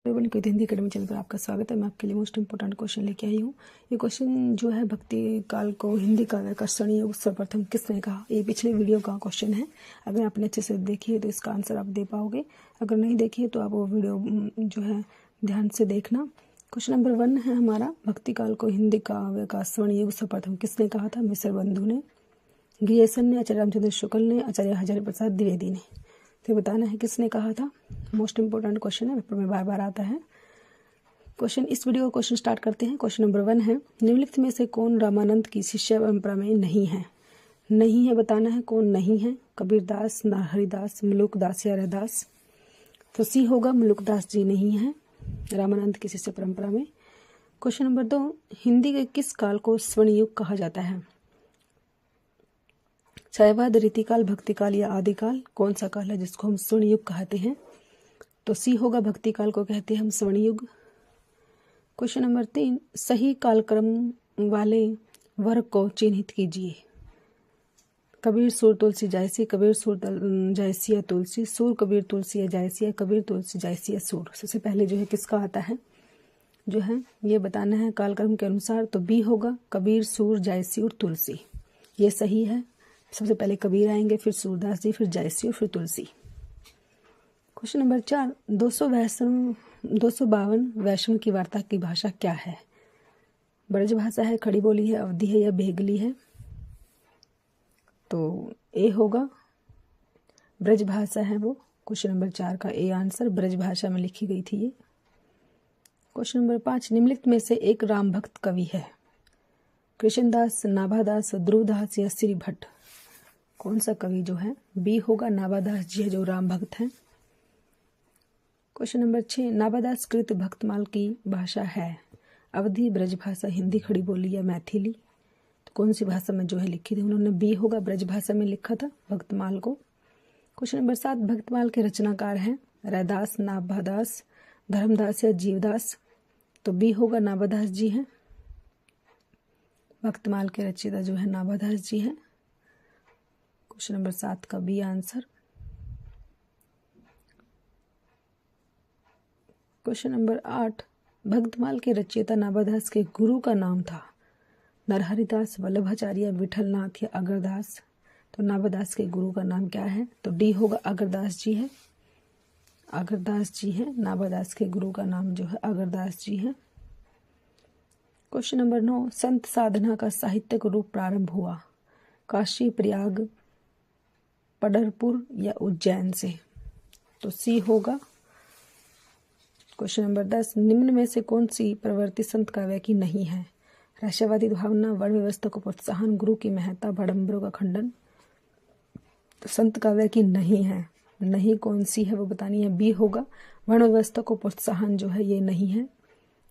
कविता Hindi academy channel पर आपका स्वागत है। मैं आपके लिए मोस्ट इंपोर्टेंट क्वेश्चन लेके आई हूँ। ये क्वेश्चन जो है भक्ति काल को हिंदी काव्य का योग सर्वप्रथम किसने कहा, ये पिछले वीडियो का क्वेश्चन है। अगर आपने अच्छे से देखी है तो इसका आंसर आप दे पाओगे, अगर नहीं देखी है तो आप वो वीडियो जो है ध्यान से देखना। क्वेश्चन नंबर 1 है हमारा, भक्ति काल को हिंदी काव्य का योग सर्वप्रथम किसने कहा था? मिश्र बंधु ने, गिरियसन ने, आचार्य रामचंद्र शुक्ल ने, आचार्य हजारी प्रसाद द्विवेदी ने। तो बताना है किसने कहा था। मोस्ट इंपोर्टेंट क्वेश्चन है, पेपर में बार बार आता है क्वेश्चन। इस वीडियो का क्वेश्चन स्टार्ट करते हैं। क्वेश्चन नंबर 1 है, निम्नलिखित में से कौन रामानंद की शिष्य परंपरा में नहीं है? नहीं है बताना है कौन नहीं है। कबीरदास, हरिदास, मलुकदास या रैदास। तो सी होगा, मलुकदास जी नहीं है रामानंद की शिष्य परंपरा में। क्वेश्चन नंबर 2, हिंदी के किस काल को स्वर्ण युग कहा जाता है? शैवाद, रीतिकाल, भक्तिकाल या आदिकाल। कौन सा काल है जिसको हम स्वर्ण युग कहते हैं? तो सी होगा, भक्ति काल को कहते हैं हम स्वर्ण युग। क्वेश्चन नंबर 3, सही कालक्रम वाले वर्ग को चिन्हित कीजिए। कबीर, सुर, तुलसी, जायसी। कबीर, सुर, जायसी या तुलसी। सुर, कबीर, तुलसी या जायसी। कबीर, तुलसी, जायसी या सुर। सबसे पहले जो है किसका आता है जो है ये बताना है कालक्रम के अनुसार। तो बी होगा, कबीर, सुर, जायसी और तुलसी। ये सही है। सबसे पहले कबीर आएंगे, फिर सूरदास जी, फिर जायसी और फिर तुलसी। क्वेश्चन नंबर 4, 252 वैष्णव की वार्ता की भाषा क्या है? ब्रज भाषा है, खड़ी बोली है, अवधी है या बेगली है? तो ए होगा, ब्रज भाषा है वो। क्वेश्चन नंबर 4 का ए आंसर, ब्रज भाषा में लिखी गई थी ये। क्वेश्चन नंबर 5, निम्नलिखित में से एक राम भक्त कवि है? कृष्णदास, नाभादास, ध्रुवदास या श्री भट्ट। कौन सा कवि जो है? बी होगा, नाभादास जी है जो राम भक्त हैं। क्वेश्चन नंबर 6, नाभादास कृत भक्तमाल की भाषा है? अवधी, ब्रज भाषा, हिंदी, खड़ी बोली या मैथिली। तो कौन सी भाषा में जो है लिखी थी उन्होंने? बी होगा, ब्रज भाषा में लिखा था भक्तमाल को। क्वेश्चन नंबर 7, भक्तमाल के रचनाकार हैं? रैदास, नाभादास, धर्मदास या जीवदास। तो बी होगा, नाभादास जी हैं। भक्तमाल के रचयिता जो है नाभादास जी हैं। क्वेश्चन नंबर 7 का B answer. Question number 8, Bhaktamal के रचयिता नाभादास के गुरु का नाम था? नरहरिदास, वल्लभाचार्य, विठलनाथ या अगरदास। तो नाभादास के गुरु का नाम क्या है? तो डी होगा, अगरदास जी है। अगरदास जी है, नाभादास के गुरु का नाम जो है अगरदास जी है। क्वेश्चन नंबर 9, संत साधना का साहित्यिक रूप प्रारंभ हुआ? काशी, प्रयाग, पंढरपुर या उज्जैन से। तो सी होगा। क्वेश्चन नंबर 10, निम्न में से कौन सी प्रवृत्ति संत काव्य की नहीं है? राष्ट्रवादी भावना, वर्ण व्यवस्था को प्रोत्साहन, गुरु की महत्ता, भड़म्बरों का खंडन। तो संत काव्य की नहीं है। नहीं कौन सी है वो बतानी है। बी होगा, वर्ण व्यवस्था को प्रोत्साहन जो है ये नहीं है।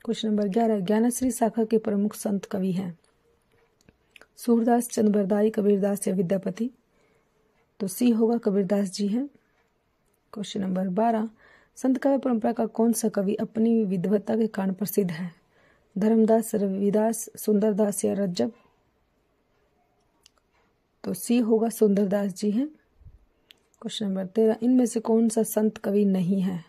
क्वेश्चन नंबर 11, ज्ञानश्री शाखा के प्रमुख संत कवि हैं? सूरदास, चंद्रबरदाई, कबीरदास या विद्यापति। तो सी होगा, कबीरदास जी हैं। क्वेश्चन नंबर 12, संत काव्य परंपरा का कौन सा कवि अपनी विद्वता के कारण प्रसिद्ध है? धर्मदास, रविदास, सुंदरदास या रज्जब। तो सी होगा, सुंदरदास जी हैं। क्वेश्चन नंबर 13, इनमें से कौन सा संत कवि नहीं है?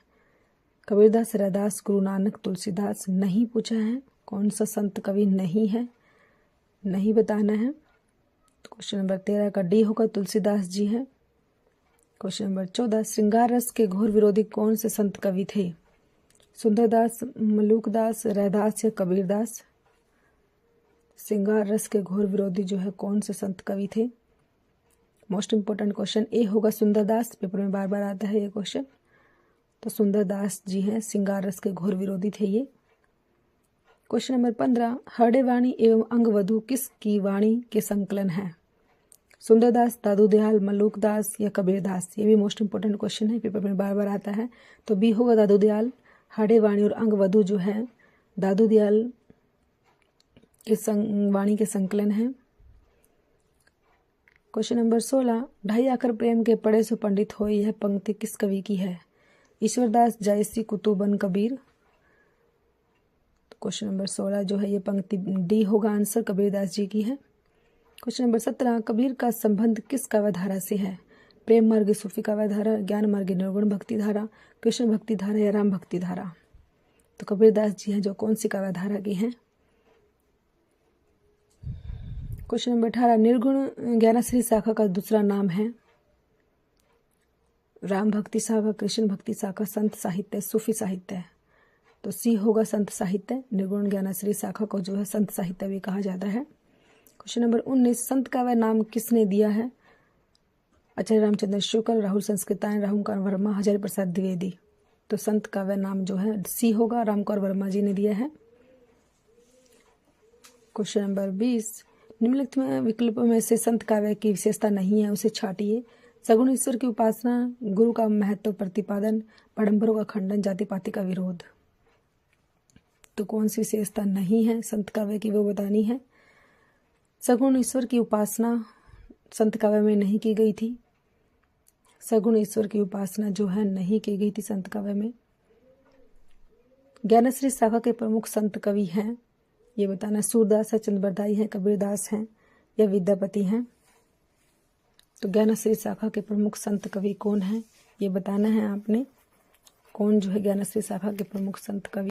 कबीरदास, रैदास, गुरु नानक, तुलसीदास। नहीं पूछा है, कौन सा संत कवि नहीं है, नहीं बताना है। क्वेश्चन नंबर 13 का डी होगा, तुलसीदास जी हैं। क्वेश्चन नंबर 14, श्रृंगार रस के घोर विरोधी कौन से संत कवि थे? सुंदरदास, मलुकदास, रैदास या कबीरदास। श्रृंगार रस के घोर विरोधी जो है कौन से संत कवि थे? मोस्ट इंपोर्टेंट क्वेश्चन ए होगा, सुंदरदास। पेपर में बार बार आता है ये क्वेश्चन। तो सुंदरदास जी हैं, श्रृंगार रस के घोर विरोधी थे ये। क्वेश्चन नंबर 15, हरडे वाणी एवं अंगवधु किसकी वाणी के संकलन है? सुंदरदास, दादूदयाल, मलुकदास या कबीरदास। ये भी मोस्ट इंपोर्टेंट क्वेश्चन है, पेपर में बार बार आता है। तो बी होगा, दादूदयाल। हरडे वाणी और अंगवधु जो है दादूदयाल के वाणी के संकलन है। क्वेश्चन नंबर 16, ढाई आकर प्रेम के पढ़े सो पंडित होए, यह पंक्ति किस कवि की है? ईश्वरदास, जायसी, कुतुबन, कबीर। क्वेश्चन नंबर 16 जो है ये पंक्ति डी होगा आंसर, कबीरदास जी की है। क्वेश्चन नंबर 17, कबीर का संबंध किस काव्यधारा से है? प्रेम मार्ग सूफी काव्यधारा, ज्ञान मार्ग निर्गुण भक्ति धारा, कृष्ण भक्ति धारा या राम भक्ति धारा। तो कबीरदास जी हैं जो कौन सी काव्यधारा के हैं? क्वेश्चन नंबर 18, निर्गुण ज्ञानश्री शाखा का दूसरा नाम है? राम भक्ति शाखा, कृष्ण भक्ति शाखा, संत साहित्य, सूफी साहित्य। तो सी होगा संत साहित्य। निर्गुण ज्ञानश्री शाखा को जो है संत साहित्य भी कहा जाता है। क्वेश्चन नंबर 19, संत काव्य नाम किसने दिया है? आचार्य रामचंद्र शुक्ल, राहुल संस्कृतायन, रामकौर वर्मा, हजारी प्रसाद द्विवेदी। तो संत काव्य नाम जो है सी होगा, रामकौर वर्मा जी ने दिया है। क्वेश्चन नंबर 20, निम्नलिखित में विकल्पों में से संत काव्य की विशेषता नहीं है, उसे छाटिए। सगुण ईश्वर की उपासना, गुरु का महत्व प्रतिपादन, आडंबरों का खंडन, जाति पाति का विरोध। तो कौन सी विशेषता नहीं है संत काव्य की, वो बतानी है। सगुण ईश्वर की उपासना संत काव्य में नहीं की गई थी। सगुण ईश्वर की उपासना जो है नहीं की गई थी संत काव्य में। ज्ञानश्री शाखा के प्रमुख संत कवि हैं, ये बताना। सूरदास है, चंद्रबरदाई है, कबीरदास हैं या विद्यापति हैं। तो ज्ञानश्री शाखा के प्रमुख संत कवि कौन हैं, ये बताना है आपने। कौन जो है ज्ञानश्री शाखा के प्रमुख संत कवि?